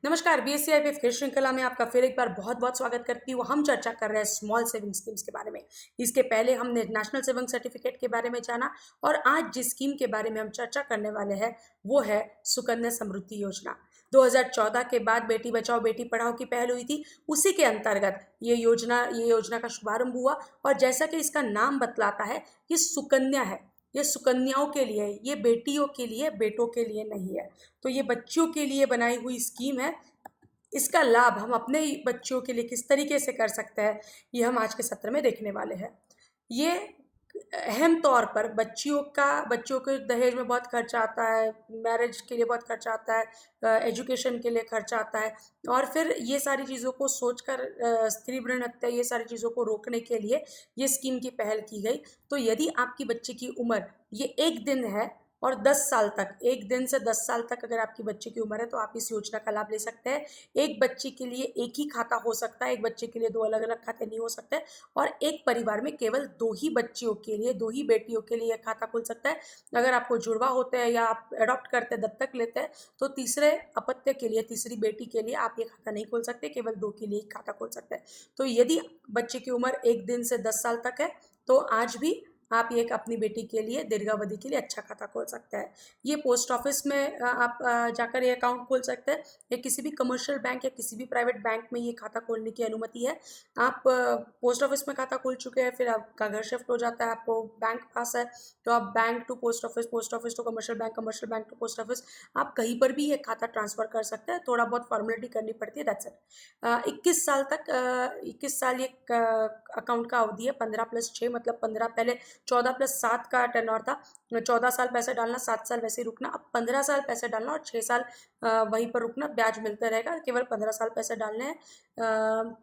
नमस्कार, बीएससीआईपीएफ की श्रृंखला में आपका फिर एक बार बहुत-बहुत स्वागत करती हूँ। हम चर्चा कर रहे हैं स्मॉल सेविंग स्कीम्स के बारे में। इसके पहले हमने नेशनल सेविंग सर्टिफिकेट के बारे में जाना और आज जिस स्कीम के बारे में हम चर्चा करने वाले हैं वो है सुकन्या समृद्धि योजना। 2014 के बाद बेटी बचाओ बेटी पढ़ाओ की पहल हुई थी। उसी के अंतर्गत ये योजना का शुभारंभ हुआ और जैसा कि इसका नाम बतलाता है, ये सुकन्या है। ये सुकन्याओं के लिए है, ये बेटियों के लिए, बेटों के लिए नहीं है। तो ये बच्चियों के लिए बनाई हुई स्कीम है। इसका लाभ हम अपने ही बच्चों के लिए किस तरीके से कर सकते हैं, ये हम आज के सत्र में देखने वाले हैं। ये अहम तौर पर बच्चियों के दहेज में बहुत खर्चा आता है, मैरिज के लिए बहुत खर्चा आता है, एजुकेशन के लिए खर्चा आता है और फिर ये सारी चीज़ों को सोचकर स्त्री भ्रूण हत्या ये सारी चीज़ों को रोकने के लिए ये स्कीम की पहल की गई। तो यदि आपकी बच्ची की उम्र ये 1 दिन है और 10 साल तक, 1 दिन से 10 साल तक अगर आपकी बच्ची की उम्र है तो आप इस योजना का लाभ ले सकते हैं। एक बच्ची के लिए एक ही खाता हो सकता है, एक बच्चे के लिए 2 अलग-अलग खाते नहीं हो सकते और एक परिवार में केवल 2 ही बच्चियों के लिए, 2 ही बेटियों के लिए यह खाता खुल सकता है। अगर आपको जुड़वा होते हैं या आप एडॉप्ट करते हैं, दत्तक लेते हैं, तो तीसरे अपत्य के लिए, तीसरी बेटी के लिए आप ये खाता नहीं खोल सकते, केवल 2 के लिए ही खाता खोल सकते हैं। तो यदि बच्चे की उम्र 1 दिन से 10 साल तक है, तो आज भी आप एक अपनी बेटी के लिए दीर्घावधि के लिए अच्छा खाता खोल सकते हैं। ये पोस्ट ऑफिस में आप जाकर ये अकाउंट खोल सकते हैं या किसी भी कमर्शियल बैंक या किसी भी प्राइवेट बैंक में ये खाता खोलने की अनुमति है। आप पोस्ट ऑफिस में खाता खोल चुके हैं, फिर आपका घर शिफ्ट हो जाता है, आपको बैंक पास है, तो आप bank to post office to commercial bank to post office, आप कहीं पर भी ये खाता ट्रांसफ़र कर सकते हैं। थोड़ा बहुत फॉर्मेलिटी करनी पड़ती है, दैट्स इट। 21 साल तक 21 साल ये अकाउंट का अवधि है, 15 + 6 मतलब 15, पहले 14 + 7 का टेन्योर था। 14 साल पैसे डालना, 7 साल वैसे ही रुकना। अब 15 साल पैसे डालना और 6 साल वहीं पर रुकना, ब्याज मिलता रहेगा। केवल 15 साल पैसे डालने हैं।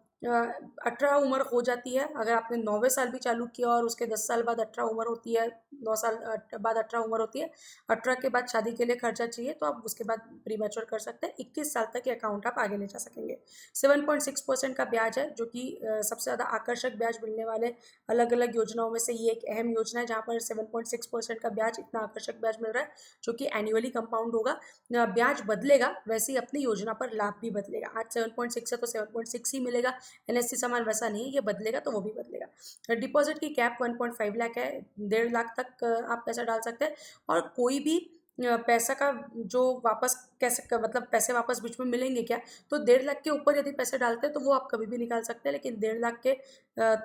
18 उम्र हो जाती है अगर आपने 9वें साल भी चालू किया और उसके 10 साल बाद 18 उम्र होती है, 9 साल बाद 18 उम्र होती है। 18 के बाद शादी के लिए खर्चा चाहिए तो आप उसके बाद प्री मैच्योर कर सकते हैं। 21 साल तक ये अकाउंट आप आगे ले जा सकेंगे। 7.6% का ब्याज है, जो कि सबसे ज़्यादा आकर्षक ब्याज मिलने वाले अलग अलग योजनाओं में से ये एक अहम योजना है जहाँ पर 7.6% का ब्याज, इतना आकर्षक ब्याज मिल रहा है, जो कि एनुअली कंपाउंड होगा। ब्याज बदलेगा, वैसे ही अपनी योजना पर लाभ भी बदलेगा। आज 7.6 है तो 7.6 ही मिलेगा। एनएससी सामान वैसा नहीं है, ये बदलेगा तो वो भी बदलेगा। डिपॉजिट की कैप 1.5 लाख है, 1.5 लाख तक आप पैसा डाल सकते हैं और कोई भी पैसा का जो वापस कैसे मतलब पैसे वापस बीच में मिलेंगे क्या, तो 1.5 लाख के ऊपर यदि पैसे डालते हैं तो वो आप कभी भी निकाल सकते हैं, लेकिन 1.5 लाख के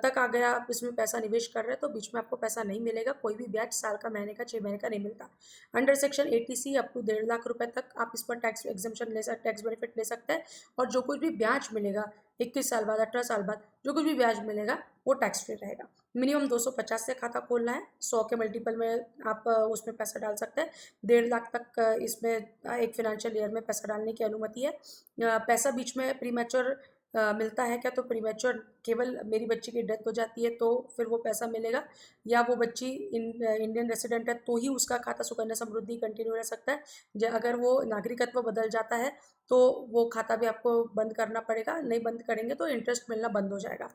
तक अगर आप इसमें पैसा निवेश कर रहे हैं तो बीच में आपको पैसा नहीं मिलेगा। कोई भी ब्याज साल का, महीने का, 6 महीने का नहीं मिलता। Under section 80C up to 1.5 lakh रुपए तक आप इस पर टैक्स एग्जम्पशन टैक्स बेनिफिट ले सकते हैं और जो कुछ भी ब्याज मिलेगा 21 साल बाद, 18 साल बाद जो कुछ भी ब्याज मिलेगा वो टैक्स फ्री रहेगा। मिनिमम 250 से खाता खोलना है, 100 के मल्टीपल में आप उसमें पैसा डाल सकते हैं। 1.5 लाख तक इसमें एक फिनेंशियल ईयर में पैसा डालने की अनुमति है। पैसा बीच में प्री मैच्योर मिलता है क्या, तो प्री मैच्योर केवल मेरी बच्ची की डेथ हो जाती है तो फिर वो पैसा मिलेगा, या वो बच्ची इंडियन रेसिडेंट है तो ही उसका खाता सुकन्या समृद्धि कंटिन्यू रह सकता है। अगर वो नागरिकत्व बदल जाता है तो वो खाता भी आपको बंद करना पड़ेगा, नहीं बंद करेंगे तो इंटरेस्ट मिलना बंद हो जाएगा।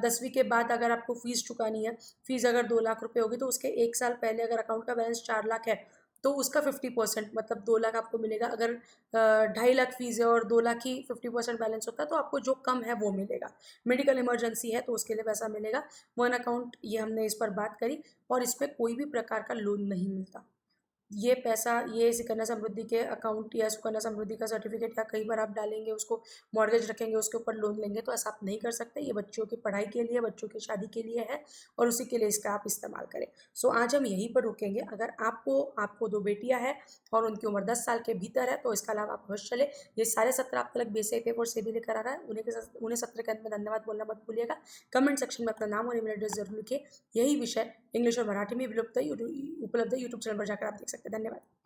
10वीं के बाद अगर आपको फ़ीस चुकानी है, फ़ीस अगर 2 लाख रुपए होगी तो उसके 1 साल पहले अगर अकाउंट का बैलेंस 4 लाख है तो उसका 50% मतलब 2 लाख आपको मिलेगा। अगर 2.5 लाख फीस है और 2 लाख ही 50% बैलेंस होता है तो आपको जो कम है वो मिलेगा। मेडिकल इमरजेंसी है तो उसके लिए पैसा मिलेगा। वन अकाउंट, ये हमने इस पर बात करी और इस पर कोई भी प्रकार का लोन नहीं मिलता। ये पैसा, ये सुकन्या समृद्धि के अकाउंट या सुकन्या समृद्धि का सर्टिफिकेट या कहीं पर आप डालेंगे, उसको मॉर्गेज रखेंगे, उसके ऊपर लोन लेंगे, तो ऐसा आप नहीं कर सकते। ये बच्चों की पढ़ाई के लिए, बच्चों की शादी के लिए है और उसी के लिए इसका आप इस्तेमाल करें। सो आज हम यहीं पर रुकेंगे। अगर आपको 2 बेटियां हैं और उनकी उम्र 10 साल के भीतर है तो इसका लाभ आप अवश्य चले। ये सारे सत्र आप तक बीएसई पेपर और सेबी लेकर आ रहा है, उन्हें सत्र के अंत में धन्यवाद बोलना मत भूलिएगा। कमेंट सेक्शन में अपना नाम और ईमेल एड्रेस जरूर लिखिए। यही विषय इंग्लिश और मराठी में उपलब्ध है यूट्यूब चैनल पर जाकर आप देख सकते हैं। धन्यवाद।